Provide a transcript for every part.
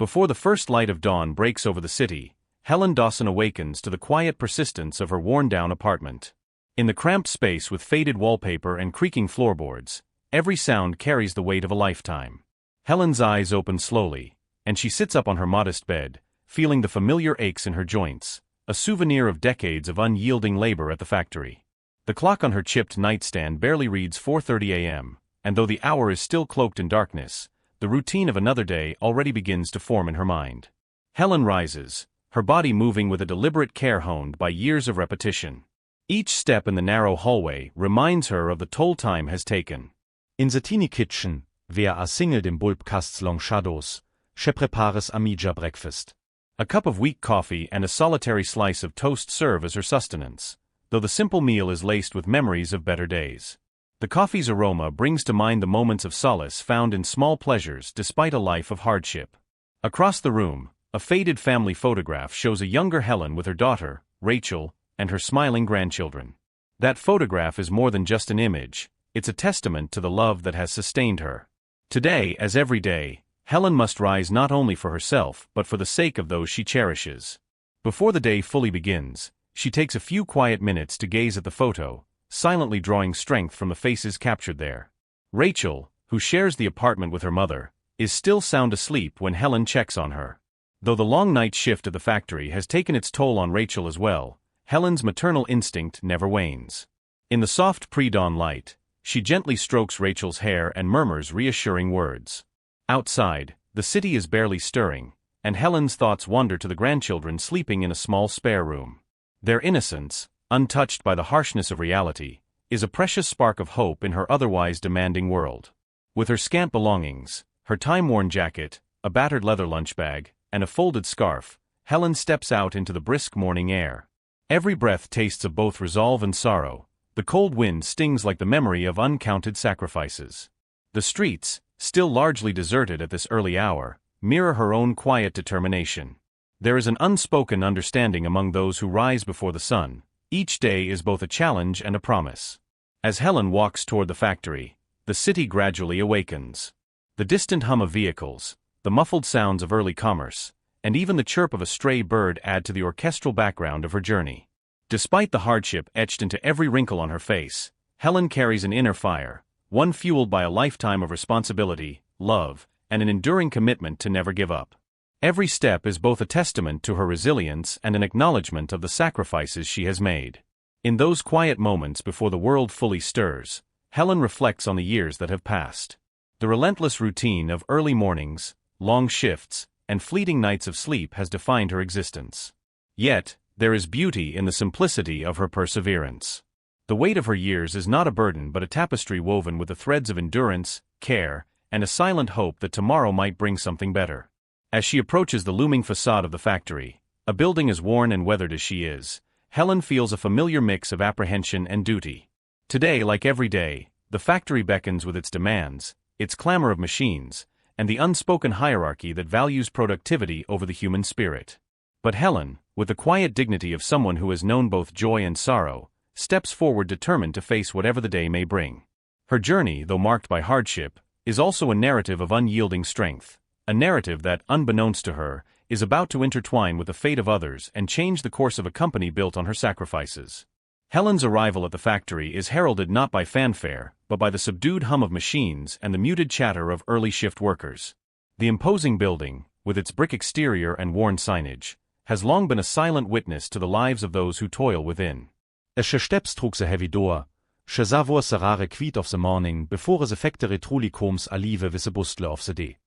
Before the first light of dawn breaks over the city, Helen Dawson awakens to the quiet persistence of her worn-down apartment. In the cramped space with faded wallpaper and creaking floorboards, every sound carries the weight of a lifetime. Helen's eyes open slowly, and she sits up on her modest bed, feeling the familiar aches in her joints, a souvenir of decades of unyielding labor at the factory. The clock on her chipped nightstand barely reads 4:30 a.m., and though the hour is still cloaked in darkness, the routine of another day already begins to form in her mind. Helen rises, her body moving with a deliberate care honed by years of repetition. Each step in the narrow hallway reminds her of the toll time has taken. In the teeny kitchen, where a single dem bulb casts long shadows, she prepares a meager breakfast. A cup of weak coffee and a solitary slice of toast serve as her sustenance, though the simple meal is laced with memories of better days. The coffee's aroma brings to mind the moments of solace found in small pleasures despite a life of hardship. Across the room, a faded family photograph shows a younger Helen with her daughter, Rachel, and her smiling grandchildren. That photograph is more than just an image, it's a testament to the love that has sustained her. Today, as every day, Helen must rise not only for herself but for the sake of those she cherishes. Before the day fully begins, she takes a few quiet minutes to gaze at the photo, silently drawing strength from the faces captured there. Rachel, who shares the apartment with her mother, is still sound asleep when Helen checks on her. Though the long night shift at the factory has taken its toll on Rachel as well, Helen's maternal instinct never wanes. In the soft pre-dawn light, she gently strokes Rachel's hair and murmurs reassuring words. Outside, the city is barely stirring, and Helen's thoughts wander to the grandchildren sleeping in a small spare room. Their innocence, untouched by the harshness of reality, is a precious spark of hope in her otherwise demanding world. With her scant belongings, her time-worn jacket, a battered leather lunch bag, and a folded scarf, Helen steps out into the brisk morning air. Every breath tastes of both resolve and sorrow. The cold wind stings like the memory of uncounted sacrifices. The streets, still largely deserted at this early hour, mirror her own quiet determination. There is an unspoken understanding among those who rise before the sun. Each day is both a challenge and a promise. As Helen walks toward the factory, the city gradually awakens. The distant hum of vehicles, the muffled sounds of early commerce, and even the chirp of a stray bird add to the orchestral background of her journey. Despite the hardship etched into every wrinkle on her face, Helen carries an inner fire, one fueled by a lifetime of responsibility, love, and an enduring commitment to never give up. Every step is both a testament to her resilience and an acknowledgement of the sacrifices she has made. In those quiet moments before the world fully stirs, Helen reflects on the years that have passed. The relentless routine of early mornings, long shifts, and fleeting nights of sleep has defined her existence. Yet, there is beauty in the simplicity of her perseverance. The weight of her years is not a burden but a tapestry woven with the threads of endurance, care, and a silent hope that tomorrow might bring something better. As she approaches the looming facade of the factory, a building as worn and weathered as she is, Helen feels a familiar mix of apprehension and duty. Today, like every day, the factory beckons with its demands, its clamor of machines, and the unspoken hierarchy that values productivity over the human spirit. But Helen, with the quiet dignity of someone who has known both joy and sorrow, steps forward determined to face whatever the day may bring. Her journey, though marked by hardship, is also a narrative of unyielding strength, a narrative that, unbeknownst to her, is about to intertwine with the fate of others and change the course of a company built on her sacrifices. Helen's arrival at the factory is heralded not by fanfare, but by the subdued hum of machines and the muted chatter of early shift workers. The imposing building, with its brick exterior and worn signage, has long been a silent witness to the lives of those who toil within. As she steps through the heavy door, she savours the rare quiet of the morning before the factory truly comes alive with the bustle of the day.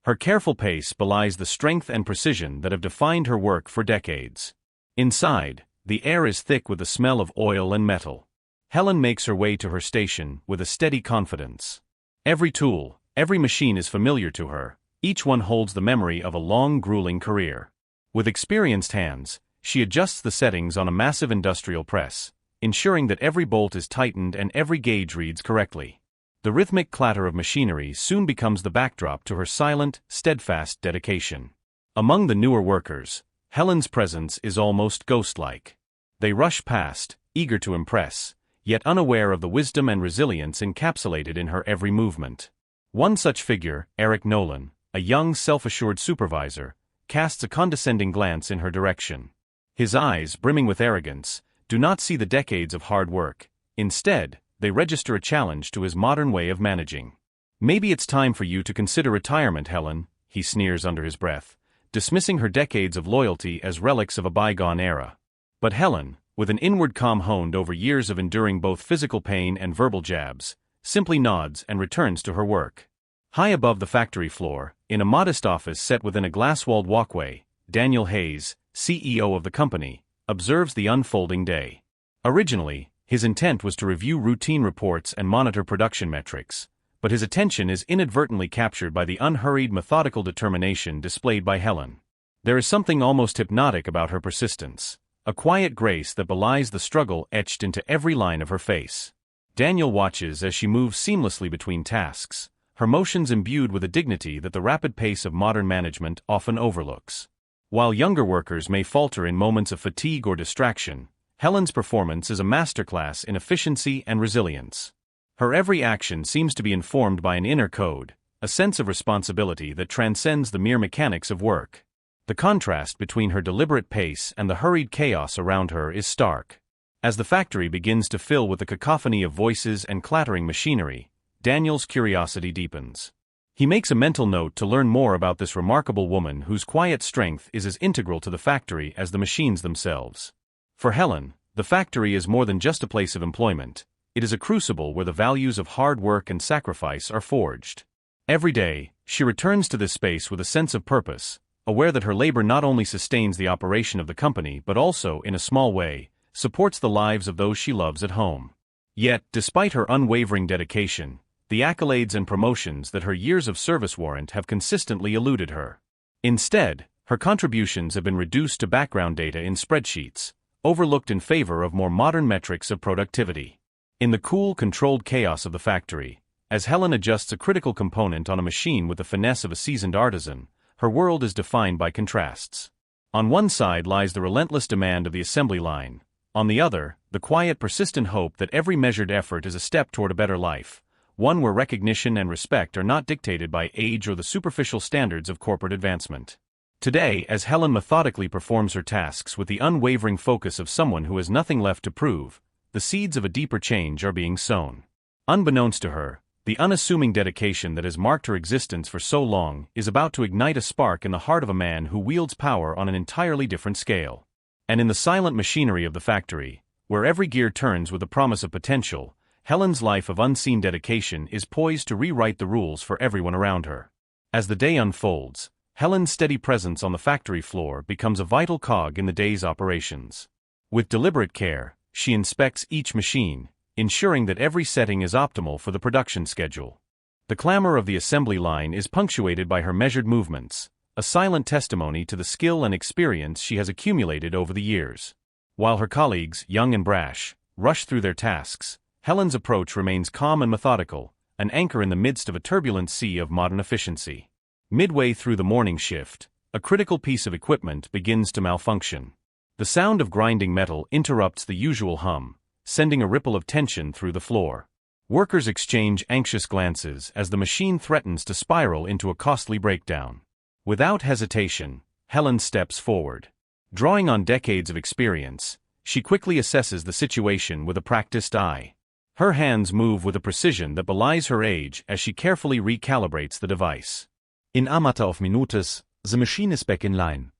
Her careful pace belies the strength and precision that have defined her work for decades. Inside, the air is thick with the smell of oil and metal. Helen makes her way to her station with a steady confidence. Every tool, every machine is familiar to her, each one holds the memory of a long, grueling career. With experienced hands, she adjusts the settings on a massive industrial press, ensuring that every bolt is tightened and every gauge reads correctly. The rhythmic clatter of machinery soon becomes the backdrop to her silent, steadfast dedication. Among the newer workers, Helen's presence is almost ghost-like. They rush past, eager to impress, yet unaware of the wisdom and resilience encapsulated in her every movement. One such figure, Eric Nolan, a young self-assured supervisor, casts a condescending glance in her direction. His eyes, brimming with arrogance, do not see the decades of hard work. Instead, they register a challenge to his modern way of managing. "Maybe it's time for you to consider retirement, Helen," he sneers under his breath, dismissing her decades of loyalty as relics of a bygone era. But Helen, with an inward calm honed over years of enduring both physical pain and verbal jabs, simply nods and returns to her work. High above the factory floor, in a modest office set within a glass-walled walkway, Daniel Hayes, CEO of the company, observes the unfolding day. Originally, his intent was to review routine reports and monitor production metrics, but his attention is inadvertently captured by the unhurried, methodical determination displayed by Helen. There is something almost hypnotic about her persistence, a quiet grace that belies the struggle etched into every line of her face. Daniel watches as she moves seamlessly between tasks, her motions imbued with a dignity that the rapid pace of modern management often overlooks. While younger workers may falter in moments of fatigue or distraction, Helen's performance is a masterclass in efficiency and resilience. Her every action seems to be informed by an inner code, a sense of responsibility that transcends the mere mechanics of work. The contrast between her deliberate pace and the hurried chaos around her is stark. As the factory begins to fill with a cacophony of voices and clattering machinery, Daniel's curiosity deepens. He makes a mental note to learn more about this remarkable woman whose quiet strength is as integral to the factory as the machines themselves. For Helen, the factory is more than just a place of employment. It is a crucible where the values of hard work and sacrifice are forged. Every day, she returns to this space with a sense of purpose, aware that her labor not only sustains the operation of the company but also, in a small way, supports the lives of those she loves at home. Yet, despite her unwavering dedication, the accolades and promotions that her years of service warrant have consistently eluded her. Instead, her contributions have been reduced to background data in spreadsheets, overlooked in favor of more modern metrics of productivity. In the cool, controlled chaos of the factory, as Helen adjusts a critical component on a machine with the finesse of a seasoned artisan, her world is defined by contrasts. On one side lies the relentless demand of the assembly line. On the other, the quiet, persistent hope that every measured effort is a step toward a better life, one where recognition and respect are not dictated by age or the superficial standards of corporate advancement. Today, as Helen methodically performs her tasks with the unwavering focus of someone who has nothing left to prove, the seeds of a deeper change are being sown. Unbeknownst to her, the unassuming dedication that has marked her existence for so long is about to ignite a spark in the heart of a man who wields power on an entirely different scale. And in the silent machinery of the factory, where every gear turns with the promise of potential, Helen's life of unseen dedication is poised to rewrite the rules for everyone around her. As the day unfolds, Helen's steady presence on the factory floor becomes a vital cog in the day's operations. With deliberate care, she inspects each machine, ensuring that every setting is optimal for the production schedule. The clamor of the assembly line is punctuated by her measured movements, a silent testimony to the skill and experience she has accumulated over the years. While her colleagues, young and brash, rush through their tasks, Helen's approach remains calm and methodical, an anchor in the midst of a turbulent sea of modern efficiency. Midway through the morning shift, a critical piece of equipment begins to malfunction. The sound of grinding metal interrupts the usual hum, sending a ripple of tension through the floor. Workers exchange anxious glances as the machine threatens to spiral into a costly breakdown. Without hesitation, Helen steps forward. Drawing on decades of experience, she quickly assesses the situation with a practiced eye. Her hands move with a precision that belies her age as she carefully recalibrates the device. In a matter of minutes, the machine is back in line.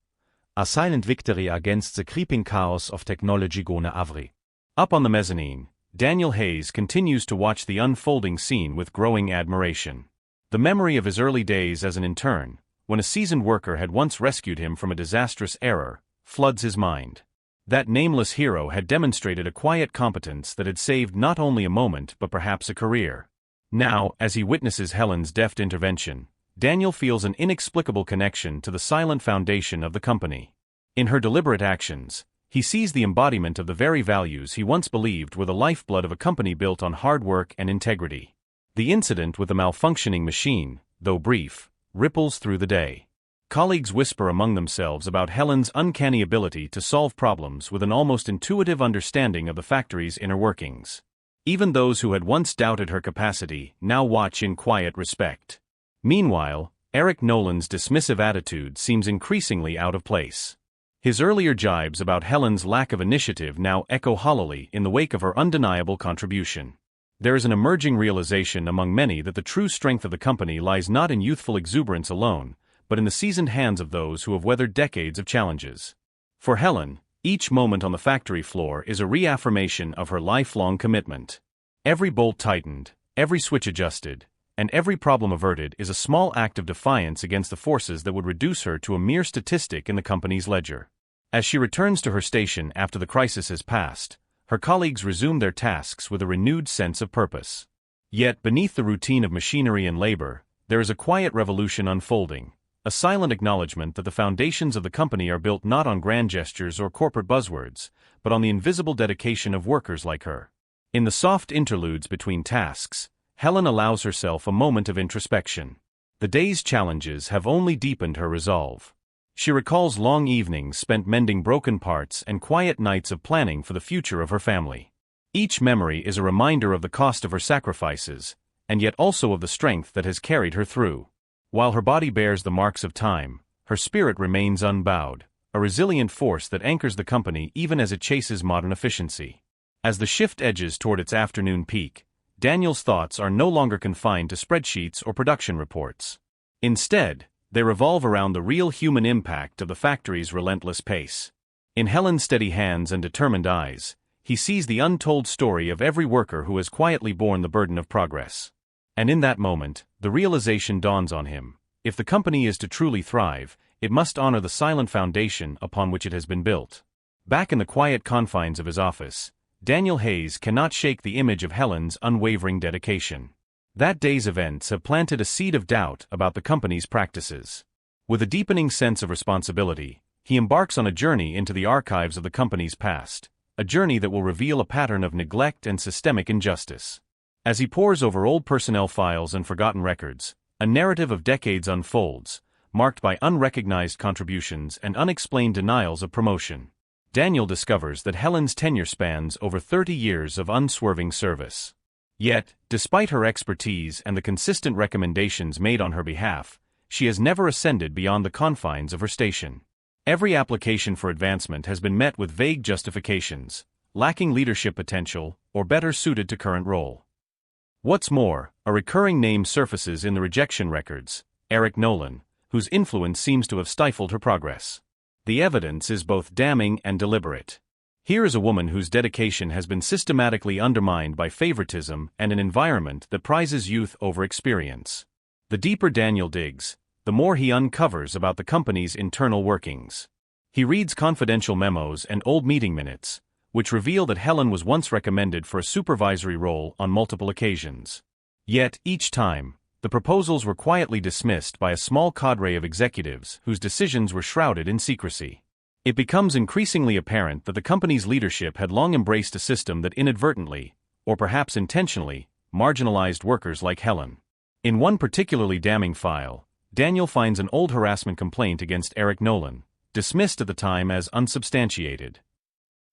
A silent victory against the creeping chaos of technology gone avri. Up on the mezzanine, Daniel Hayes continues to watch the unfolding scene with growing admiration. The memory of his early days as an intern, when a seasoned worker had once rescued him from a disastrous error, floods his mind. That nameless hero had demonstrated a quiet competence that had saved not only a moment but perhaps a career. Now, as he witnesses Helen's deft intervention, Daniel feels an inexplicable connection to the silent foundation of the company. In her deliberate actions, he sees the embodiment of the very values he once believed were the lifeblood of a company built on hard work and integrity. The incident with the malfunctioning machine, though brief, ripples through the day. Colleagues whisper among themselves about Helen's uncanny ability to solve problems with an almost intuitive understanding of the factory's inner workings. Even those who had once doubted her capacity now watch in quiet respect. Meanwhile, Eric Nolan's dismissive attitude seems increasingly out of place. His earlier jibes about Helen's lack of initiative now echo hollowly in the wake of her undeniable contribution. There is an emerging realization among many that the true strength of the company lies not in youthful exuberance alone, but in the seasoned hands of those who have weathered decades of challenges. For Helen, each moment on the factory floor is a reaffirmation of her lifelong commitment. Every bolt tightened, every switch adjusted, and every problem averted is a small act of defiance against the forces that would reduce her to a mere statistic in the company's ledger. As she returns to her station after the crisis has passed, her colleagues resume their tasks with a renewed sense of purpose. Yet beneath the routine of machinery and labor, there is a quiet revolution unfolding, a silent acknowledgement that the foundations of the company are built not on grand gestures or corporate buzzwords, but on the invisible dedication of workers like her. In the soft interludes between tasks, Helen allows herself a moment of introspection. The day's challenges have only deepened her resolve. She recalls long evenings spent mending broken parts and quiet nights of planning for the future of her family. Each memory is a reminder of the cost of her sacrifices, and yet also of the strength that has carried her through. While her body bears the marks of time, her spirit remains unbowed, a resilient force that anchors the company even as it chases modern efficiency. As the shift edges toward its afternoon peak, Daniel's thoughts are no longer confined to spreadsheets or production reports. Instead, they revolve around the real human impact of the factory's relentless pace. In Helen's steady hands and determined eyes, he sees the untold story of every worker who has quietly borne the burden of progress. And in that moment, the realization dawns on him: if the company is to truly thrive, it must honor the silent foundation upon which it has been built. Back in the quiet confines of his office, Daniel Hayes cannot shake the image of Helen's unwavering dedication. That day's events have planted a seed of doubt about the company's practices. With a deepening sense of responsibility, he embarks on a journey into the archives of the company's past, a journey that will reveal a pattern of neglect and systemic injustice. As he pores over old personnel files and forgotten records, a narrative of decades unfolds, marked by unrecognized contributions and unexplained denials of promotion. Daniel discovers that Helen's tenure spans over 30 years of unswerving service. Yet, despite her expertise and the consistent recommendations made on her behalf, she has never ascended beyond the confines of her station. Every application for advancement has been met with vague justifications, lacking leadership potential, or better suited to current role. What's more, a recurring name surfaces in the rejection records: Eric Nolan, whose influence seems to have stifled her progress. The evidence is both damning and deliberate. Here is a woman whose dedication has been systematically undermined by favoritism and an environment that prizes youth over experience. The deeper Daniel digs, the more he uncovers about the company's internal workings. He reads confidential memos and old meeting minutes, which reveal that Helen was once recommended for a supervisory role on multiple occasions. Yet, each time, the proposals were quietly dismissed by a small cadre of executives whose decisions were shrouded in secrecy. It becomes increasingly apparent that the company's leadership had long embraced a system that inadvertently, or perhaps intentionally, marginalized workers like Helen. In one particularly damning file, Daniel finds an old harassment complaint against Eric Nolan, dismissed at the time as unsubstantiated.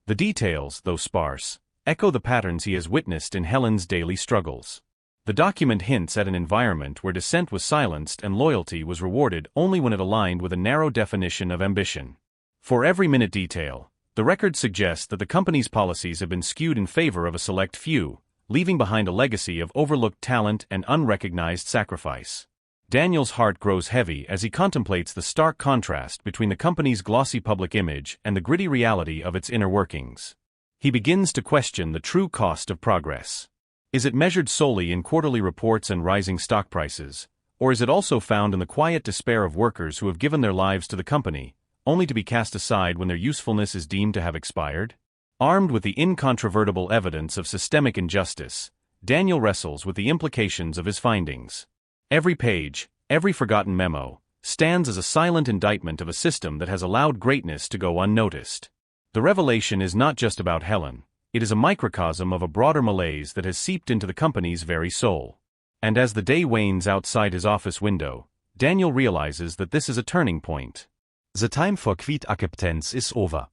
The details, though sparse, echo the patterns he has witnessed in Helen's daily struggles. The document hints at an environment where dissent was silenced and loyalty was rewarded only when it aligned with a narrow definition of ambition. For every minute detail, the record suggests that the company's policies have been skewed in favor of a select few, leaving behind a legacy of overlooked talent and unrecognized sacrifice. Daniel's heart grows heavy as he contemplates the stark contrast between the company's glossy public image and the gritty reality of its inner workings. He begins to question the true cost of progress. Is it measured solely in quarterly reports and rising stock prices, or is it also found in the quiet despair of workers who have given their lives to the company, only to be cast aside when their usefulness is deemed to have expired? Armed with the incontrovertible evidence of systemic injustice, Daniel wrestles with the implications of his findings. Every page, every forgotten memo, stands as a silent indictment of a system that has allowed greatness to go unnoticed. The revelation is not just about Helen. It is a microcosm of a broader malaise that has seeped into the company's very soul. And as the day wanes outside his office window, Daniel realizes that this is a turning point. The time for quiet acceptance is over.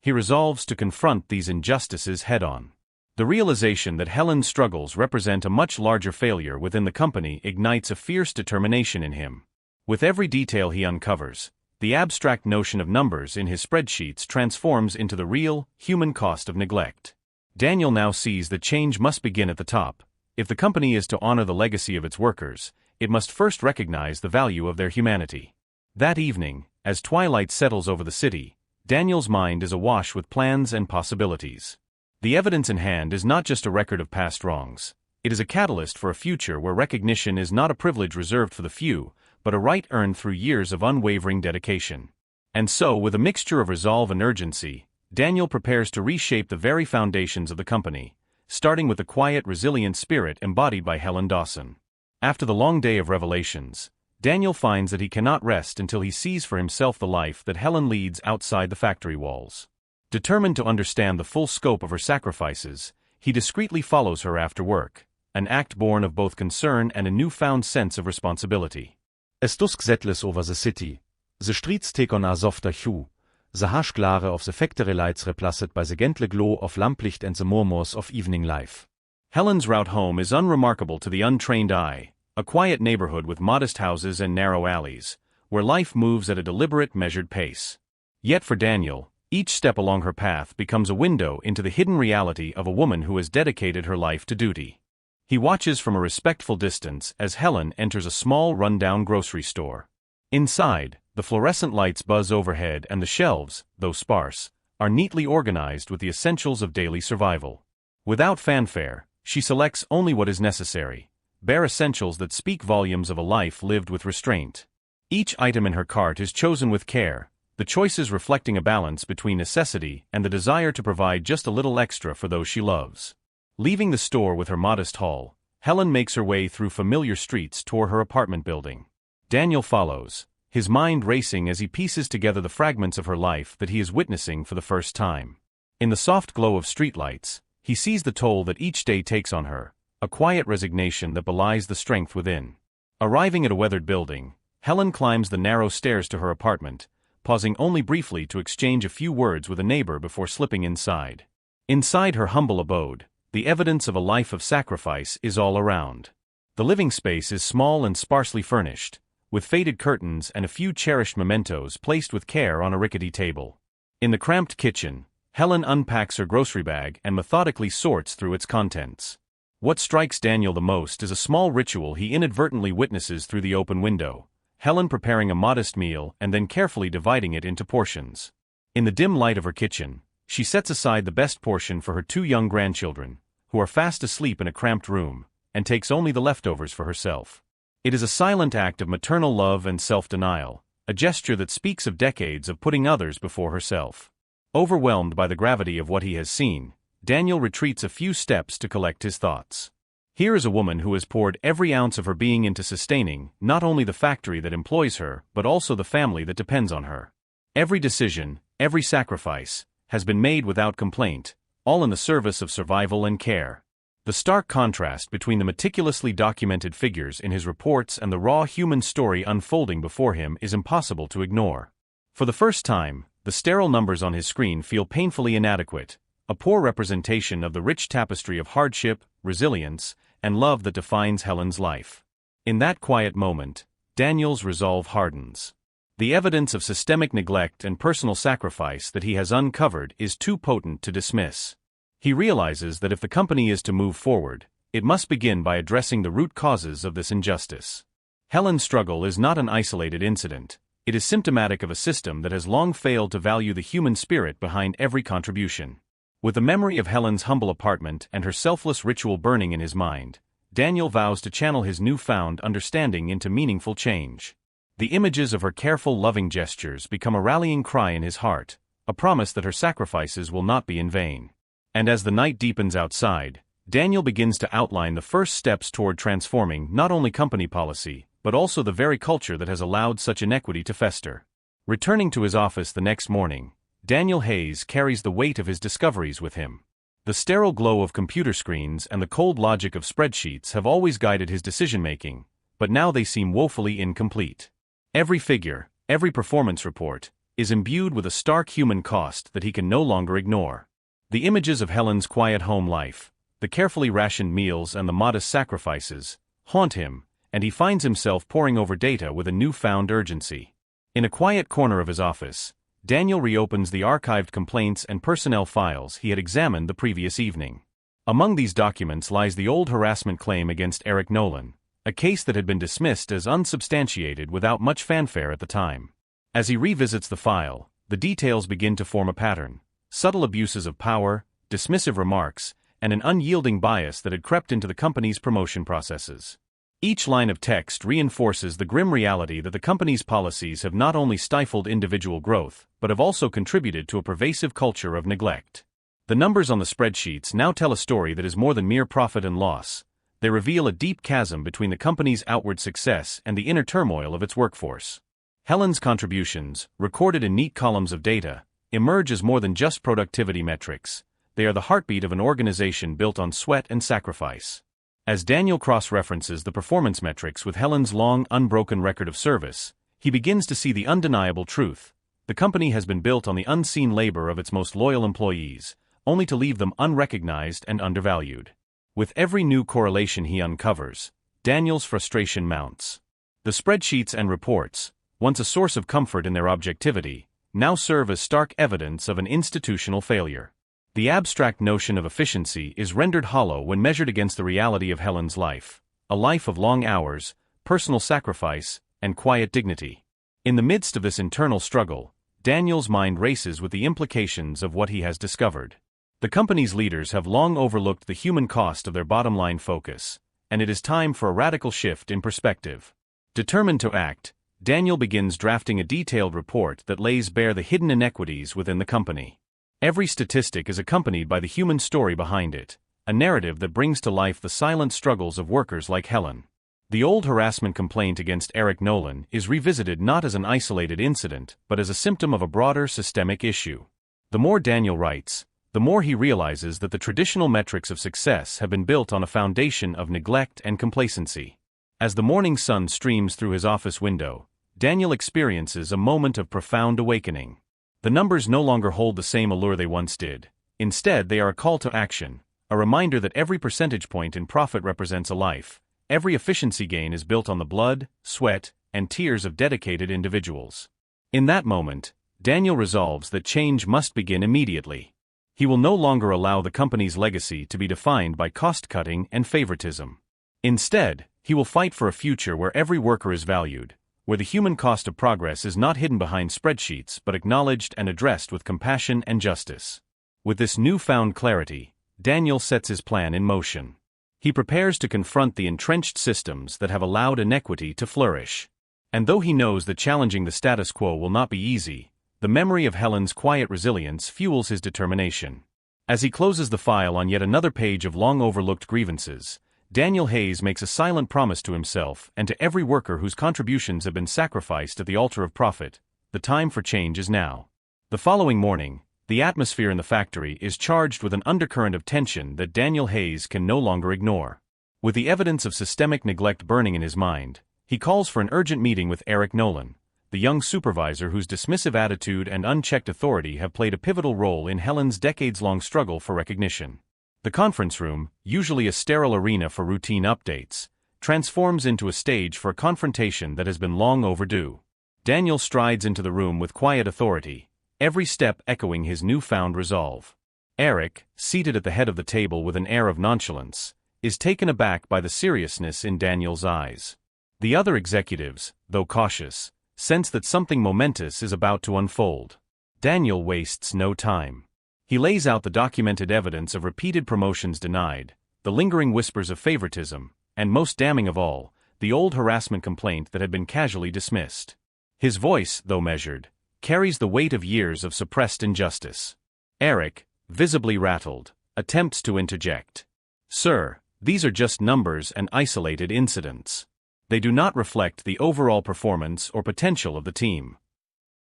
He resolves to confront these injustices head-on. The realization that Helen's struggles represent a much larger failure within the company ignites a fierce determination in him. With every detail he uncovers, the abstract notion of numbers in his spreadsheets transforms into the real, human cost of neglect. Daniel now sees that change must begin at the top. If the company is to honor the legacy of its workers, it must first recognize the value of their humanity. That evening, as twilight settles over the city, Daniel's mind is awash with plans and possibilities. The evidence in hand is not just a record of past wrongs. It is a catalyst for a future where recognition is not a privilege reserved for the few, but a right earned through years of unwavering dedication. And so, with a mixture of resolve and urgency, Daniel prepares to reshape the very foundations of the company, starting with the quiet, resilient spirit embodied by Helen Dawson. After the long day of revelations, Daniel finds that he cannot rest until he sees for himself the life that Helen leads outside the factory walls. Determined to understand the full scope of her sacrifices, he discreetly follows her after work, an act born of both concern and a newfound sense of responsibility. Es dusk settles over the city. The streets take on a softer hue. The harsh glare of the factory lights replaced by the gentle glow of lamplicht and the murmurs of evening life. Helen's route home is unremarkable to the untrained eye, a quiet neighborhood with modest houses and narrow alleys, where life moves at a deliberate, measured pace. Yet for Daniel, each step along her path becomes a window into the hidden reality of a woman who has dedicated her life to duty. He watches from a respectful distance as Helen enters a small, run-down grocery store. Inside, the fluorescent lights buzz overhead and the shelves, though sparse, are neatly organized with the essentials of daily survival. Without fanfare, she selects only what is necessary, bare essentials that speak volumes of a life lived with restraint. Each item in her cart is chosen with care, the choices reflecting a balance between necessity and the desire to provide just a little extra for those she loves. Leaving the store with her modest haul, Helen makes her way through familiar streets toward her apartment building. Daniel follows, his mind racing as he pieces together the fragments of her life that he is witnessing for the first time. In the soft glow of streetlights, he sees the toll that each day takes on her, a quiet resignation that belies the strength within. Arriving at a weathered building, Helen climbs the narrow stairs to her apartment, pausing only briefly to exchange a few words with a neighbor before slipping inside. Inside her humble abode, the evidence of a life of sacrifice is all around. The living space is small and sparsely furnished, with faded curtains and a few cherished mementos placed with care on a rickety table. In the cramped kitchen, Helen unpacks her grocery bag and methodically sorts through its contents. What strikes Daniel the most is a small ritual he inadvertently witnesses through the open window, Helen preparing a modest meal and then carefully dividing it into portions. In the dim light of her kitchen, she sets aside the best portion for her 2 young grandchildren, who are fast asleep in a cramped room, and takes only the leftovers for herself. It is a silent act of maternal love and self-denial, a gesture that speaks of decades of putting others before herself. Overwhelmed by the gravity of what he has seen, Daniel retreats a few steps to collect his thoughts. Here is a woman who has poured every ounce of her being into sustaining not only the factory that employs her, but also the family that depends on her. Every decision, every sacrifice, has been made without complaint, all in the service of survival and care. The stark contrast between the meticulously documented figures in his reports and the raw human story unfolding before him is impossible to ignore. For the first time, the sterile numbers on his screen feel painfully inadequate, a poor representation of the rich tapestry of hardship, resilience, and love that defines Helen's life. In that quiet moment, Daniel's resolve hardens. The evidence of systemic neglect and personal sacrifice that he has uncovered is too potent to dismiss. He realizes that if the company is to move forward, it must begin by addressing the root causes of this injustice. Helen's struggle is not an isolated incident. It is symptomatic of a system that has long failed to value the human spirit behind every contribution. With the memory of Helen's humble apartment and her selfless ritual burning in his mind, Daniel vows to channel his newfound understanding into meaningful change. The images of her careful, loving gestures become a rallying cry in his heart, a promise that her sacrifices will not be in vain. And as the night deepens outside, Daniel begins to outline the first steps toward transforming not only company policy, but also the very culture that has allowed such inequity to fester. Returning to his office the next morning, Daniel Hayes carries the weight of his discoveries with him. The sterile glow of computer screens and the cold logic of spreadsheets have always guided his decision-making, but now they seem woefully incomplete. Every figure, every performance report, is imbued with a stark human cost that he can no longer ignore. The images of Helen's quiet home life, the carefully rationed meals and the modest sacrifices, haunt him, and he finds himself poring over data with a newfound urgency. In a quiet corner of his office, Daniel reopens the archived complaints and personnel files he had examined the previous evening. Among these documents lies the old harassment claim against Eric Nolan, a case that had been dismissed as unsubstantiated without much fanfare at the time. As he revisits the file, the details begin to form a pattern: subtle abuses of power, dismissive remarks, and an unyielding bias that had crept into the company's promotion processes. Each line of text reinforces the grim reality that the company's policies have not only stifled individual growth, but have also contributed to a pervasive culture of neglect. The numbers on the spreadsheets now tell a story that is more than mere profit and loss. They reveal a deep chasm between the company's outward success and the inner turmoil of its workforce. Helen's contributions, recorded in neat columns of data, emerge as more than just productivity metrics. They are the heartbeat of an organization built on sweat and sacrifice. As Daniel cross-references the performance metrics with Helen's long, unbroken record of service, he begins to see the undeniable truth: the company has been built on the unseen labor of its most loyal employees, only to leave them unrecognized and undervalued. With every new correlation he uncovers, Daniel's frustration mounts. The spreadsheets and reports, once a source of comfort in their objectivity, now serve as stark evidence of an institutional failure. The abstract notion of efficiency is rendered hollow when measured against the reality of Helen's life, a life of long hours, personal sacrifice, and quiet dignity. In the midst of this internal struggle, Daniel's mind races with the implications of what he has discovered. The company's leaders have long overlooked the human cost of their bottom-line focus, and it is time for a radical shift in perspective. Determined to act, Daniel begins drafting a detailed report that lays bare the hidden inequities within the company. Every statistic is accompanied by the human story behind it, a narrative that brings to life the silent struggles of workers like Helen. The old harassment complaint against Eric Nolan is revisited not as an isolated incident, but as a symptom of a broader systemic issue. The more Daniel writes, the more he realizes that the traditional metrics of success have been built on a foundation of neglect and complacency. As the morning sun streams through his office window, Daniel experiences a moment of profound awakening. The numbers no longer hold the same allure they once did. Instead, they are a call to action, a reminder that every percentage point in profit represents a life. Every efficiency gain is built on the blood, sweat, and tears of dedicated individuals. In that moment, Daniel resolves that change must begin immediately. He will no longer allow the company's legacy to be defined by cost-cutting and favoritism. Instead, he will fight for a future where every worker is valued, where the human cost of progress is not hidden behind spreadsheets but acknowledged and addressed with compassion and justice. With this newfound clarity, Daniel sets his plan in motion. He prepares to confront the entrenched systems that have allowed inequity to flourish. And though he knows that challenging the status quo will not be easy, the memory of Helen's quiet resilience fuels his determination. As he closes the file on yet another page of long-overlooked grievances, Daniel Hayes makes a silent promise to himself and to every worker whose contributions have been sacrificed at the altar of profit: the time for change is now. The following morning, the atmosphere in the factory is charged with an undercurrent of tension that Daniel Hayes can no longer ignore. With the evidence of systemic neglect burning in his mind, he calls for an urgent meeting with Eric Nolan, the young supervisor whose dismissive attitude and unchecked authority have played a pivotal role in Helen's decades-long struggle for recognition. The conference room, usually a sterile arena for routine updates, transforms into a stage for a confrontation that has been long overdue. Daniel strides into the room with quiet authority, every step echoing his newfound resolve. Eric, seated at the head of the table with an air of nonchalance, is taken aback by the seriousness in Daniel's eyes. The other executives, though cautious, sense that something momentous is about to unfold. Daniel wastes no time. He lays out the documented evidence of repeated promotions denied, the lingering whispers of favoritism, and most damning of all, the old harassment complaint that had been casually dismissed. His voice, though measured, carries the weight of years of suppressed injustice. Eric, visibly rattled, attempts to interject. "Sir, these are just numbers and isolated incidents. They do not reflect the overall performance or potential of the team."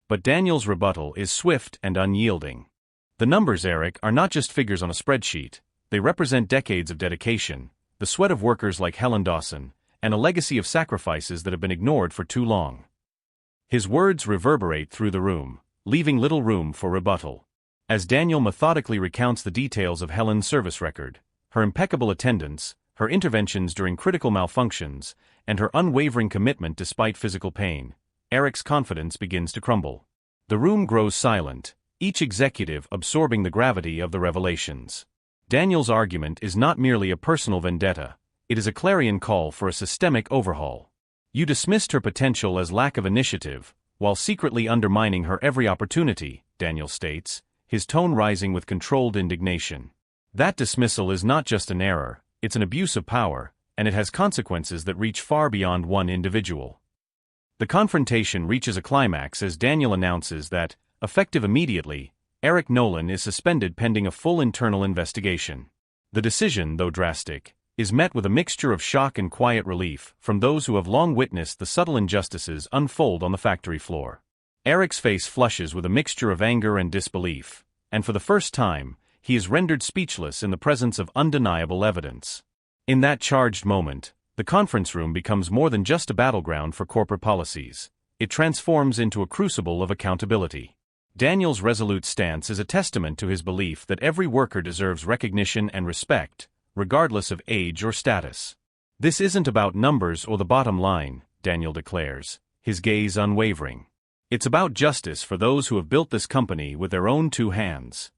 But Daniel's rebuttal is swift and unyielding. "The numbers, Eric, are not just figures on a spreadsheet. They represent decades of dedication, the sweat of workers like Helen Dawson, and a legacy of sacrifices that have been ignored for too long." His words reverberate through the room, leaving little room for rebuttal. As Daniel methodically recounts the details of Helen's service record, her impeccable attendance, her interventions during critical malfunctions, and her unwavering commitment despite physical pain, Eric's confidence begins to crumble. The room grows silent, each executive absorbing the gravity of the revelations. Daniel's argument is not merely a personal vendetta, it is a clarion call for a systemic overhaul. You dismissed her potential as lack of initiative, while secretly undermining her every opportunity, Daniel states, his tone rising with controlled indignation. That dismissal is not just an error, it's an abuse of power, and it has consequences that reach far beyond one individual. The confrontation reaches a climax as Daniel announces that, effective immediately, Eric Nolan is suspended pending a full internal investigation. The decision, though drastic, is met with a mixture of shock and quiet relief from those who have long witnessed the subtle injustices unfold on the factory floor. Eric's face flushes with a mixture of anger and disbelief, and for the first time, he is rendered speechless in the presence of undeniable evidence. In that charged moment, the conference room becomes more than just a battleground for corporate policies. It transforms into a crucible of accountability. Daniel's resolute stance is a testament to his belief that every worker deserves recognition and respect, regardless of age or status. This isn't about numbers or the bottom line, Daniel declares, his gaze unwavering. It's about justice for those who have built this company with their own two hands.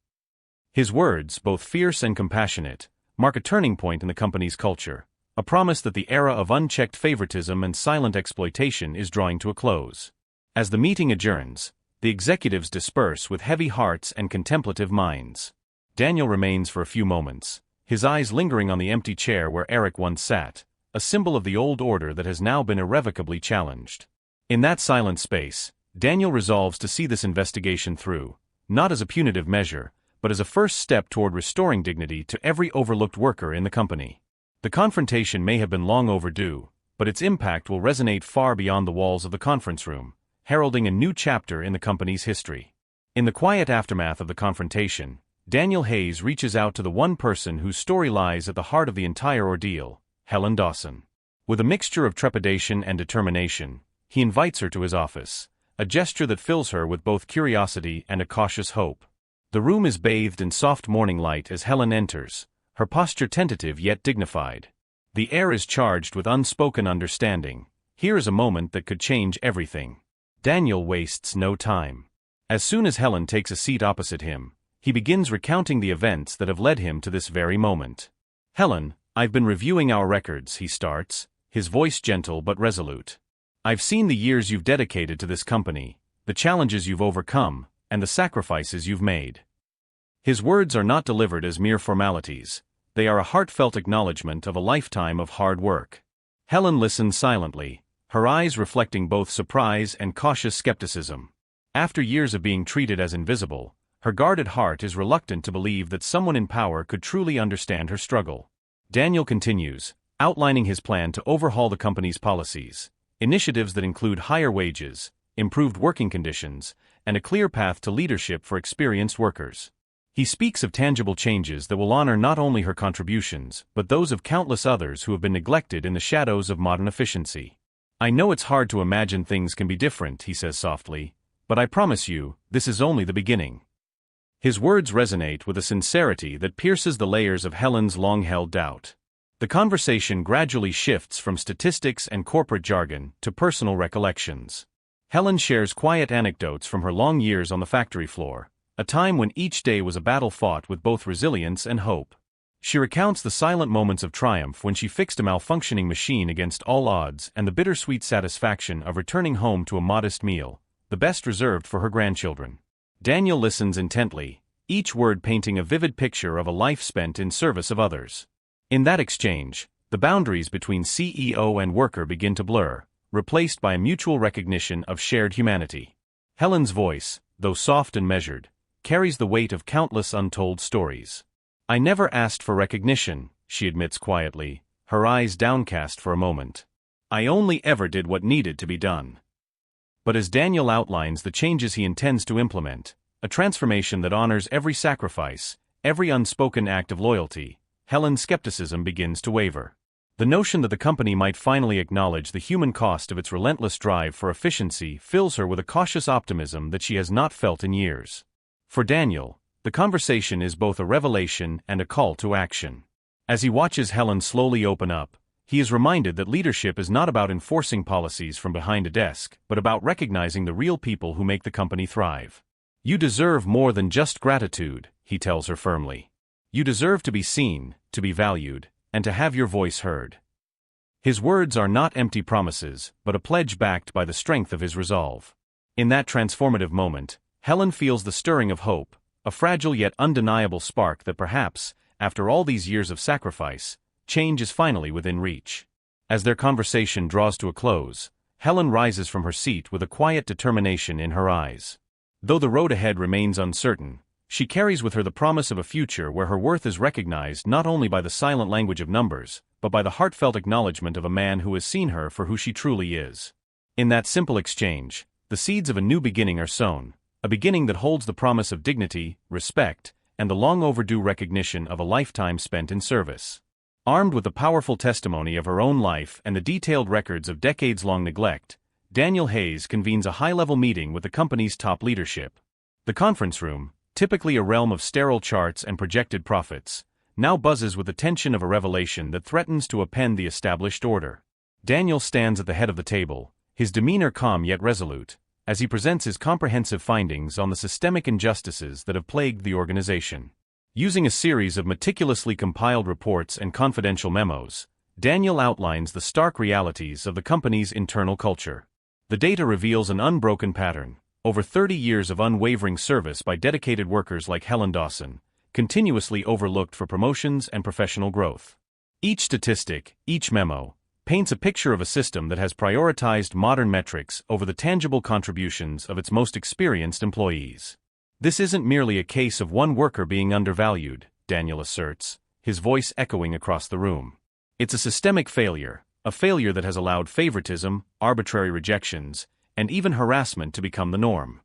His words, both fierce and compassionate, mark a turning point in the company's culture, a promise that the era of unchecked favoritism and silent exploitation is drawing to a close. As the meeting adjourns, the executives disperse with heavy hearts and contemplative minds. Daniel remains for a few moments, his eyes lingering on the empty chair where Eric once sat, a symbol of the old order that has now been irrevocably challenged. In that silent space, Daniel resolves to see this investigation through, not as a punitive measure, but as a first step toward restoring dignity to every overlooked worker in the company. The confrontation may have been long overdue, but its impact will resonate far beyond the walls of the conference room, heralding a new chapter in the company's history. In the quiet aftermath of the confrontation, Daniel Hayes reaches out to the one person whose story lies at the heart of the entire ordeal, Helen Dawson. With a mixture of trepidation and determination, he invites her to his office, a gesture that fills her with both curiosity and a cautious hope. The room is bathed in soft morning light as Helen enters, her posture tentative yet dignified. The air is charged with unspoken understanding. Here is a moment that could change everything. Daniel wastes no time. As soon as Helen takes a seat opposite him, he begins recounting the events that have led him to this very moment. Helen, I've been reviewing our records, he starts, his voice gentle but resolute. I've seen the years you've dedicated to this company, the challenges you've overcome, and the sacrifices you've made. His words are not delivered as mere formalities, they are a heartfelt acknowledgement of a lifetime of hard work. Helen listens silently, her eyes reflecting both surprise and cautious skepticism. After years of being treated as invisible, her guarded heart is reluctant to believe that someone in power could truly understand her struggle. Daniel continues, outlining his plan to overhaul the company's policies, initiatives that include higher wages, improved working conditions, and a clear path to leadership for experienced workers. He speaks of tangible changes that will honor not only her contributions, but those of countless others who have been neglected in the shadows of modern efficiency. I know it's hard to imagine things can be different, he says softly, but I promise you, this is only the beginning. His words resonate with a sincerity that pierces the layers of Helen's long-held doubt. The conversation gradually shifts from statistics and corporate jargon to personal recollections. Helen shares quiet anecdotes from her long years on the factory floor, a time when each day was a battle fought with both resilience and hope. She recounts the silent moments of triumph when she fixed a malfunctioning machine against all odds and the bittersweet satisfaction of returning home to a modest meal, the best reserved for her grandchildren. Daniel listens intently, each word painting a vivid picture of a life spent in service of others. In that exchange, the boundaries between CEO and worker begin to blur, replaced by a mutual recognition of shared humanity. Helen's voice, though soft and measured, carries the weight of countless untold stories. I never asked for recognition, she admits quietly, her eyes downcast for a moment. I only ever did what needed to be done. But as Daniel outlines the changes he intends to implement, a transformation that honors every sacrifice, every unspoken act of loyalty, Helen's skepticism begins to waver. The notion that the company might finally acknowledge the human cost of its relentless drive for efficiency fills her with a cautious optimism that she has not felt in years. For Daniel, the conversation is both a revelation and a call to action. As he watches Helen slowly open up, he is reminded that leadership is not about enforcing policies from behind a desk, but about recognizing the real people who make the company thrive. You deserve more than just gratitude, he tells her firmly. You deserve to be seen, to be valued, and to have your voice heard. His words are not empty promises, but a pledge backed by the strength of his resolve. In that transformative moment, Helen feels the stirring of hope, a fragile yet undeniable spark that perhaps, after all these years of sacrifice, change is finally within reach. As their conversation draws to a close, Helen rises from her seat with a quiet determination in her eyes. Though the road ahead remains uncertain, she carries with her the promise of a future where her worth is recognized not only by the silent language of numbers, but by the heartfelt acknowledgement of a man who has seen her for who she truly is. In that simple exchange, the seeds of a new beginning are sown, a beginning that holds the promise of dignity, respect, and the long-overdue recognition of a lifetime spent in service. Armed with the powerful testimony of her own life and the detailed records of decades-long neglect, Daniel Hayes convenes a high-level meeting with the company's top leadership. The conference room, typically a realm of sterile charts and projected profits, now buzzes with the tension of a revelation that threatens to upend the established order. Daniel stands at the head of the table, his demeanor calm yet resolute, as he presents his comprehensive findings on the systemic injustices that have plagued the organization. Using a series of meticulously compiled reports and confidential memos, Daniel outlines the stark realities of the company's internal culture. The data reveals an unbroken pattern: over 30 years of unwavering service by dedicated workers like Helen Dawson, continuously overlooked for promotions and professional growth. Each statistic, each memo, paints a picture of a system that has prioritized modern metrics over the tangible contributions of its most experienced employees. This isn't merely a case of one worker being undervalued, Daniel asserts, his voice echoing across the room. It's a systemic failure, a failure that has allowed favoritism, arbitrary rejections, and even harassment to become the norm.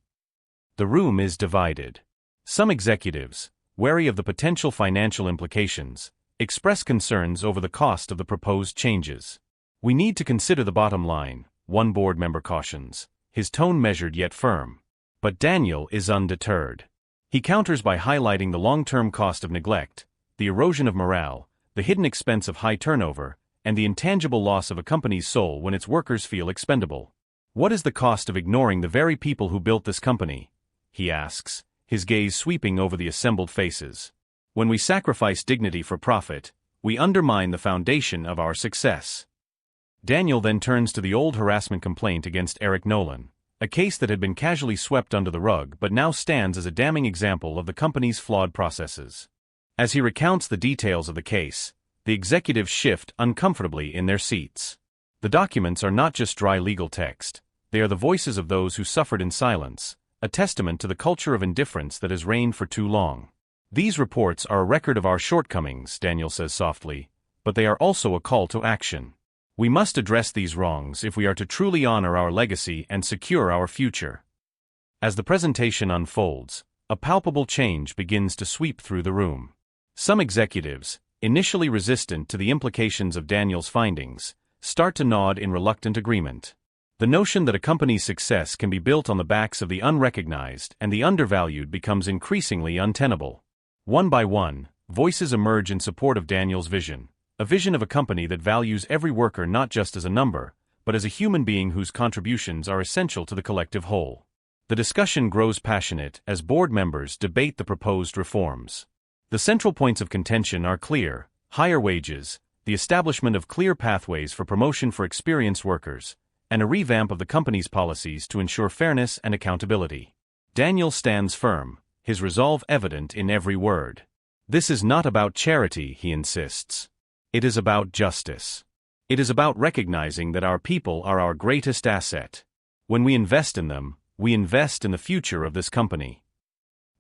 The room is divided. Some executives, wary of the potential financial implications, express concerns over the cost of the proposed changes. We need to consider the bottom line, one board member cautions, his tone measured yet firm. But Daniel is undeterred. He counters by highlighting the long-term cost of neglect, the erosion of morale, the hidden expense of high turnover, and the intangible loss of a company's soul when its workers feel expendable. What is the cost of ignoring the very people who built this company? He asks, his gaze sweeping over the assembled faces. When we sacrifice dignity for profit, we undermine the foundation of our success. Daniel then turns to the old harassment complaint against Eric Nolan, a case that had been casually swept under the rug but now stands as a damning example of the company's flawed processes. As he recounts the details of the case, the executives shift uncomfortably in their seats. The documents are not just dry legal text, they are the voices of those who suffered in silence, a testament to the culture of indifference that has reigned for too long. These reports are a record of our shortcomings, Daniel says softly, but they are also a call to action. We must address these wrongs if we are to truly honor our legacy and secure our future. As the presentation unfolds, a palpable change begins to sweep through the room. Some executives, initially resistant to the implications of Daniel's findings, start to nod in reluctant agreement. The notion that a company's success can be built on the backs of the unrecognized and the undervalued becomes increasingly untenable. One by one, voices emerge in support of Daniel's vision. A vision of a company that values every worker not just as a number, but as a human being whose contributions are essential to the collective whole. The discussion grows passionate as board members debate the proposed reforms. The central points of contention are clear: higher wages, the establishment of clear pathways for promotion for experienced workers, and a revamp of the company's policies to ensure fairness and accountability. Daniel stands firm, his resolve evident in every word. This is not about charity, he insists. It is about justice. It is about recognizing that our people are our greatest asset. When we invest in them, we invest in the future of this company.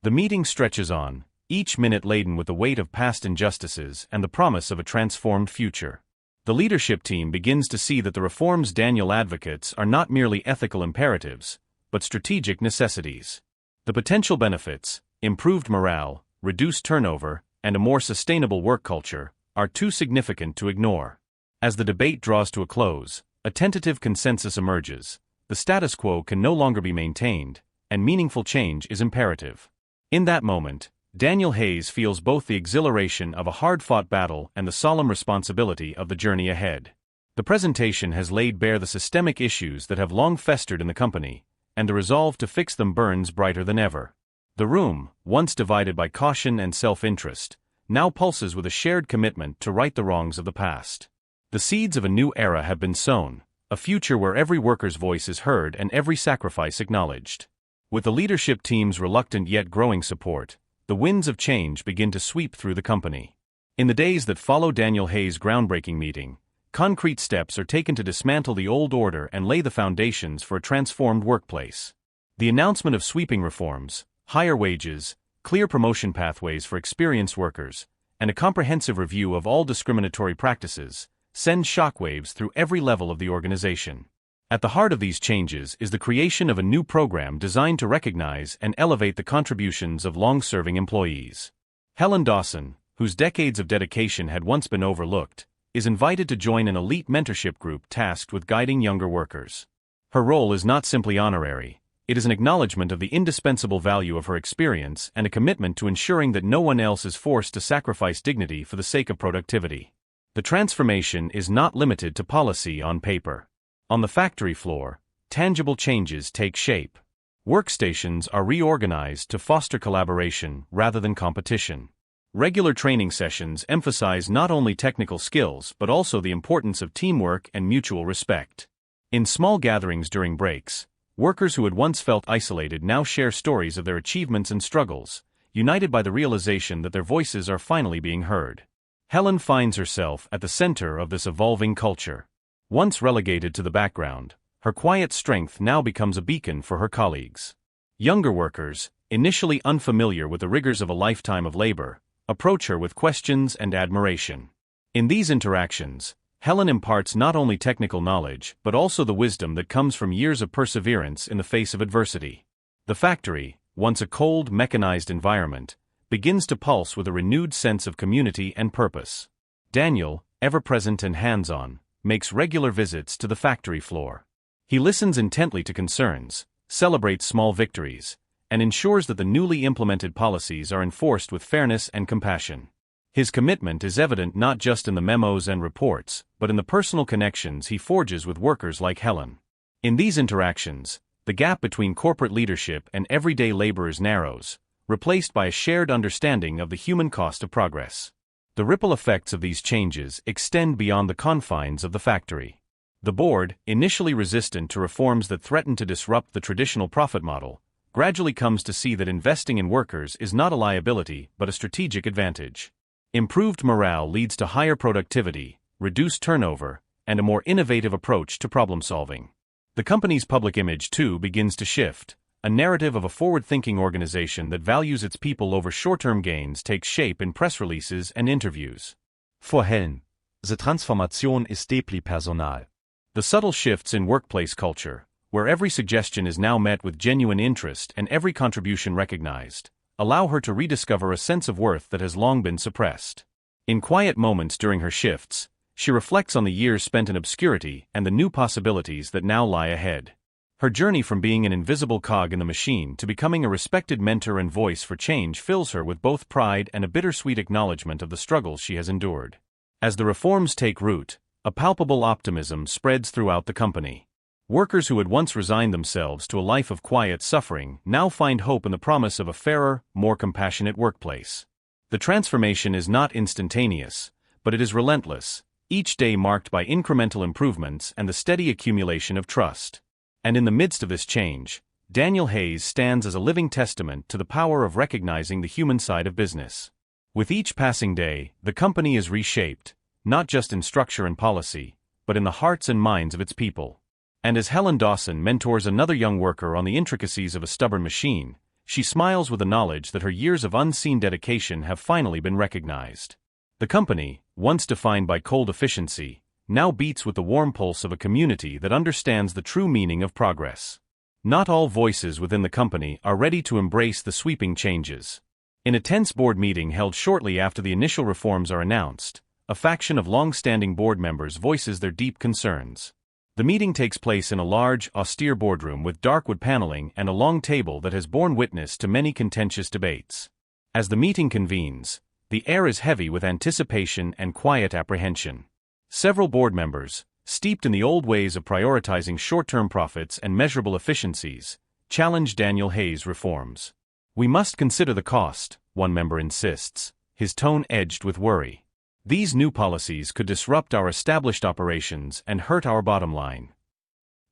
The meeting stretches on, each minute laden with the weight of past injustices and the promise of a transformed future. The leadership team begins to see that the reforms Daniel advocates are not merely ethical imperatives, but strategic necessities. The potential benefits, improved morale, reduced turnover, and a more sustainable work culture, are too significant to ignore. As the debate draws to a close, a tentative consensus emerges. The status quo can no longer be maintained, and meaningful change is imperative. In that moment, Daniel Hayes feels both the exhilaration of a hard-fought battle and the solemn responsibility of the journey ahead. The presentation has laid bare the systemic issues that have long festered in the company, and the resolve to fix them burns brighter than ever. The room, once divided by caution and self-interest, now pulses with a shared commitment to right the wrongs of the past. The seeds of a new era have been sown, a future where every worker's voice is heard and every sacrifice acknowledged. With the leadership team's reluctant yet growing support, the winds of change begin to sweep through the company. In the days that follow Daniel Hayes' groundbreaking meeting, concrete steps are taken to dismantle the old order and lay the foundations for a transformed workplace. The announcement of sweeping reforms, higher wages, clear promotion pathways for experienced workers, and a comprehensive review of all discriminatory practices send shockwaves through every level of the organization. At the heart of these changes is the creation of a new program designed to recognize and elevate the contributions of long-serving employees. Helen Dawson, whose decades of dedication had once been overlooked, is invited to join an elite mentorship group tasked with guiding younger workers. Her role is not simply honorary, it is an acknowledgement of the indispensable value of her experience and a commitment to ensuring that no one else is forced to sacrifice dignity for the sake of productivity. The transformation is not limited to policy on paper. On the factory floor, tangible changes take shape. Workstations are reorganized to foster collaboration rather than competition. Regular training sessions emphasize not only technical skills but also the importance of teamwork and mutual respect. In small gatherings during breaks, workers who had once felt isolated now share stories of their achievements and struggles, united by the realization that their voices are finally being heard. Helen finds herself at the center of this evolving culture. Once relegated to the background, her quiet strength now becomes a beacon for her colleagues. Younger workers, initially unfamiliar with the rigors of a lifetime of labor, approach her with questions and admiration. In these interactions, Helen imparts not only technical knowledge but also the wisdom that comes from years of perseverance in the face of adversity. The factory, once a cold, mechanized environment, begins to pulse with a renewed sense of community and purpose. Daniel, ever present and hands-on, makes regular visits to the factory floor. He listens intently to concerns, celebrates small victories, and ensures that the newly implemented policies are enforced with fairness and compassion. His commitment is evident not just in the memos and reports, but in the personal connections he forges with workers like Helen. In these interactions, the gap between corporate leadership and everyday laborers narrows, replaced by a shared understanding of the human cost of progress. The ripple effects of these changes extend beyond the confines of the factory. The board, initially resistant to reforms that threaten to disrupt the traditional profit model, gradually comes to see that investing in workers is not a liability but a strategic advantage. Improved morale leads to higher productivity, reduced turnover, and a more innovative approach to problem-solving. The company's public image, too, begins to shift. A narrative of a forward-thinking organization that values its people over short-term gains takes shape in press releases and interviews. For Helen, the transformation ist deeply personal. The subtle shifts in workplace culture, where every suggestion is now met with genuine interest and every contribution recognized, allow her to rediscover a sense of worth that has long been suppressed. In quiet moments during her shifts, she reflects on the years spent in obscurity and the new possibilities that now lie ahead. Her journey from being an invisible cog in the machine to becoming a respected mentor and voice for change fills her with both pride and a bittersweet acknowledgement of the struggles she has endured. As the reforms take root, a palpable optimism spreads throughout the company. Workers who had once resigned themselves to a life of quiet suffering now find hope in the promise of a fairer, more compassionate workplace. The transformation is not instantaneous, but it is relentless, each day marked by incremental improvements and the steady accumulation of trust. And in the midst of this change, Daniel Hayes stands as a living testament to the power of recognizing the human side of business. With each passing day, the company is reshaped, not just in structure and policy, but in the hearts and minds of its people. And as Helen Dawson mentors another young worker on the intricacies of a stubborn machine, she smiles with the knowledge that her years of unseen dedication have finally been recognized. The company, once defined by cold efficiency, now beats with the warm pulse of a community that understands the true meaning of progress. Not all voices within the company are ready to embrace the sweeping changes. In a tense board meeting held shortly after the initial reforms are announced, a faction of long-standing board members voices their deep concerns. The meeting takes place in a large, austere boardroom with dark wood paneling and a long table that has borne witness to many contentious debates. As the meeting convenes, the air is heavy with anticipation and quiet apprehension. Several board members, steeped in the old ways of prioritizing short-term profits and measurable efficiencies, challenge Daniel Hayes' reforms. "We must consider the cost," one member insists, his tone edged with worry. "These new policies could disrupt our established operations and hurt our bottom line."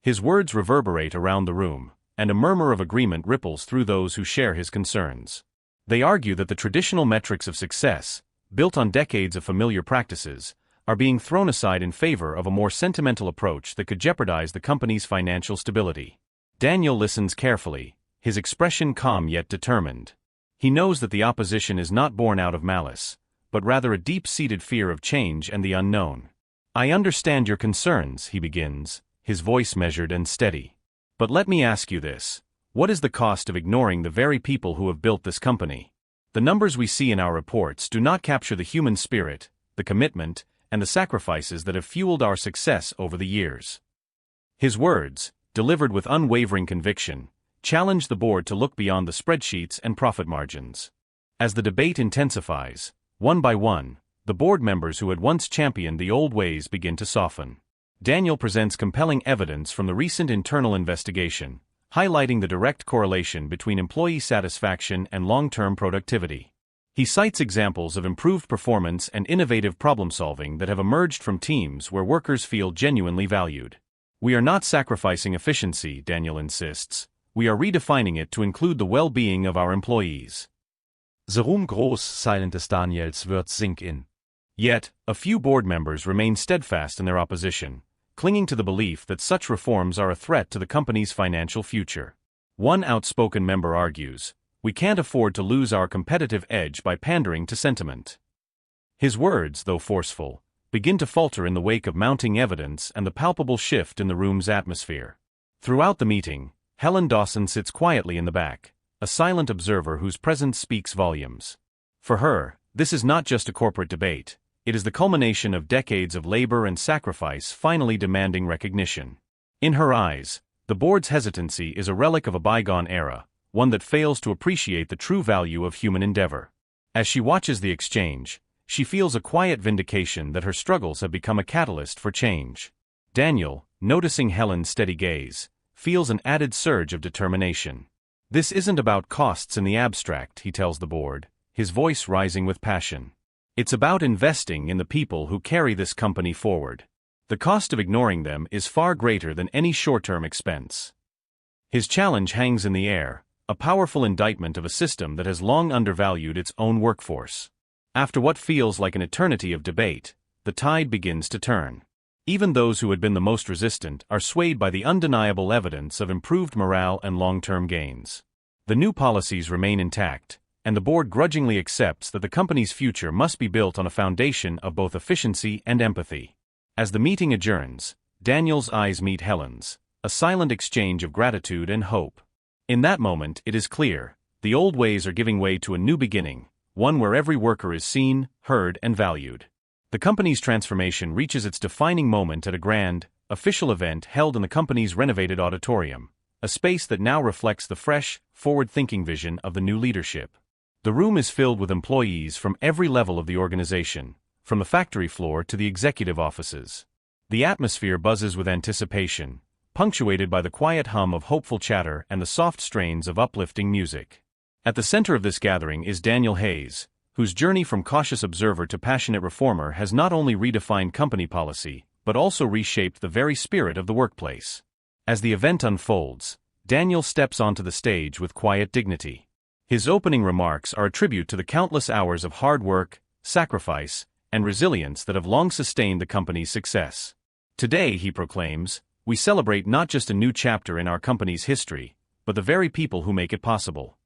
His words reverberate around the room, and a murmur of agreement ripples through those who share his concerns. They argue that the traditional metrics of success, built on decades of familiar practices, are being thrown aside in favor of a more sentimental approach that could jeopardize the company's financial stability. Daniel listens carefully, his expression calm yet determined. He knows that the opposition is not born out of malice, but rather a deep-seated fear of change and the unknown. "I understand your concerns," he begins, his voice measured and steady. "But let me ask you this. What is the cost of ignoring the very people who have built this company? The numbers we see in our reports do not capture the human spirit, the commitment, and the sacrifices that have fueled our success over the years." His words, delivered with unwavering conviction, challenge the board to look beyond the spreadsheets and profit margins. As the debate intensifies, one by one, the board members who had once championed the old ways begin to soften. Daniel presents compelling evidence from the recent internal investigation, highlighting the direct correlation between employee satisfaction and long-term productivity. He cites examples of improved performance and innovative problem-solving that have emerged from teams where workers feel genuinely valued. "We are not sacrificing efficiency," Daniel insists. "We are redefining it to include the well-being of our employees." The room grows, silent as Daniels words sink in. Yet, a few board members remain steadfast in their opposition, clinging to the belief that such reforms are a threat to the company's financial future. One outspoken member argues, "We can't afford to lose our competitive edge by pandering to sentiment." His words, though forceful, begin to falter in the wake of mounting evidence and the palpable shift in the room's atmosphere. Throughout the meeting, Helen Dawson sits quietly in the back, a silent observer whose presence speaks volumes. For her, this is not just a corporate debate, it is the culmination of decades of labor and sacrifice finally demanding recognition. In her eyes, the board's hesitancy is a relic of a bygone era, one that fails to appreciate the true value of human endeavor. As she watches the exchange, she feels a quiet vindication that her struggles have become a catalyst for change. Daniel, noticing Helen's steady gaze, feels an added surge of determination. "This isn't about costs in the abstract," he tells the board, his voice rising with passion. "It's about investing in the people who carry this company forward. The cost of ignoring them is far greater than any short-term expense." His challenge hangs in the air, a powerful indictment of a system that has long undervalued its own workforce. After what feels like an eternity of debate, the tide begins to turn. Even those who had been the most resistant are swayed by the undeniable evidence of improved morale and long-term gains. The new policies remain intact, and the board grudgingly accepts that the company's future must be built on a foundation of both efficiency and empathy. As the meeting adjourns, Daniel's eyes meet Helen's, a silent exchange of gratitude and hope. In that moment, it is clear, the old ways are giving way to a new beginning, one where every worker is seen, heard, and valued. The company's transformation reaches its defining moment at a grand, official event held in the company's renovated auditorium, a space that now reflects the fresh, forward-thinking vision of the new leadership. The room is filled with employees from every level of the organization, from the factory floor to the executive offices. The atmosphere buzzes with anticipation, punctuated by the quiet hum of hopeful chatter and the soft strains of uplifting music. At the center of this gathering is Daniel Hayes, whose journey from cautious observer to passionate reformer has not only redefined company policy, but also reshaped the very spirit of the workplace. As the event unfolds, Daniel steps onto the stage with quiet dignity. His opening remarks are a tribute to the countless hours of hard work, sacrifice, and resilience that have long sustained the company's success. "Today," he proclaims, "we celebrate not just a new chapter in our company's history, but the very people who make it possible."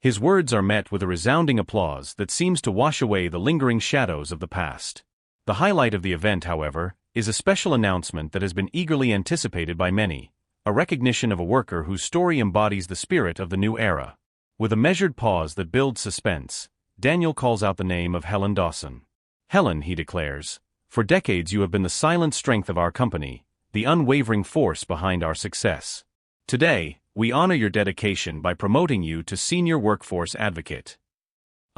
His words are met with a resounding applause that seems to wash away the lingering shadows of the past. The highlight of the event, however, is a special announcement that has been eagerly anticipated by many, a recognition of a worker whose story embodies the spirit of the new era. With a measured pause that builds suspense, Daniel calls out the name of Helen Dawson. "Helen," he declares, "for decades you have been the silent strength of our company, the unwavering force behind our success. Today, we honor your dedication by promoting you to Senior Workforce Advocate."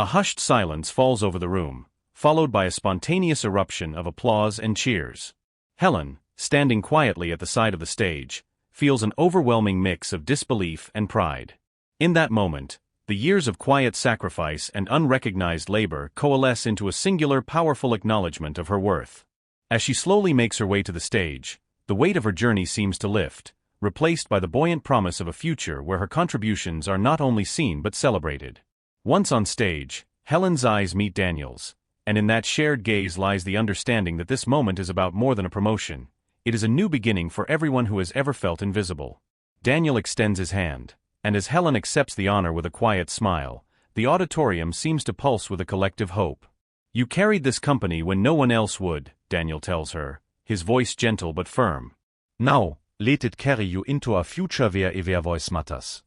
A hushed silence falls over the room, followed by a spontaneous eruption of applause and cheers. Helen, standing quietly at the side of the stage, feels an overwhelming mix of disbelief and pride. In that moment, the years of quiet sacrifice and unrecognized labor coalesce into a singular powerful acknowledgement of her worth. As she slowly makes her way to the stage, the weight of her journey seems to lift, replaced by the buoyant promise of a future where her contributions are not only seen but celebrated. Once on stage, Helen's eyes meet Daniel's, and in that shared gaze lies the understanding that this moment is about more than a promotion. It is a new beginning for everyone who has ever felt invisible. Daniel extends his hand, and as Helen accepts the honor with a quiet smile, the auditorium seems to pulse with a collective hope. "You carried this company when no one else would," Daniel tells her, his voice gentle but firm. "Now, let it carry you into a future where voice matters."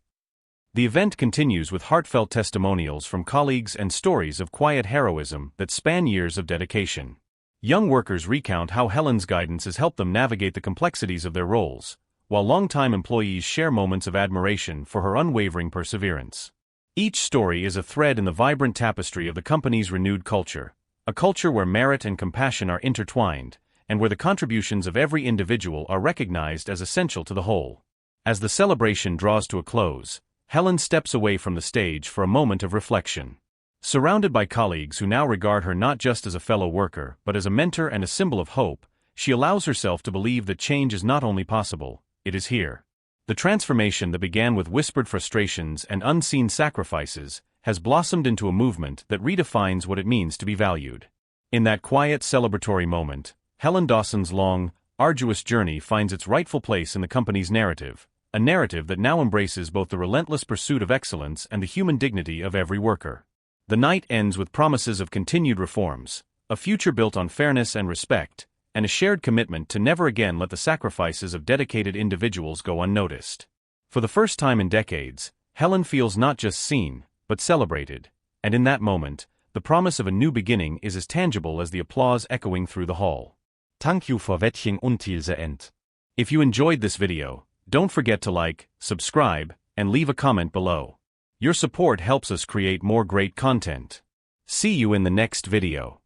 The event continues with heartfelt testimonials from colleagues and stories of quiet heroism that span years of dedication. Young workers recount how Helen's guidance has helped them navigate the complexities of their roles, while longtime employees share moments of admiration for her unwavering perseverance. Each story is a thread in the vibrant tapestry of the company's renewed culture, a culture where merit and compassion are intertwined, and where the contributions of every individual are recognized as essential to the whole. As the celebration draws to a close, Helen steps away from the stage for a moment of reflection. Surrounded by colleagues who now regard her not just as a fellow worker but as a mentor and a symbol of hope, she allows herself to believe that change is not only possible, it is here. The transformation that began with whispered frustrations and unseen sacrifices has blossomed into a movement that redefines what it means to be valued. In that quiet celebratory moment, Helen Dawson's long, arduous journey finds its rightful place in the company's narrative, a narrative that now embraces both the relentless pursuit of excellence and the human dignity of every worker. The night ends with promises of continued reforms, a future built on fairness and respect, and a shared commitment to never again let the sacrifices of dedicated individuals go unnoticed. For the first time in decades, Helen feels not just seen, but celebrated, and in that moment, the promise of a new beginning is as tangible as the applause echoing through the hall. Thank you for watching until the end. If you enjoyed this video, don't forget to like, subscribe, and leave a comment below. Your support helps us create more great content. See you in the next video.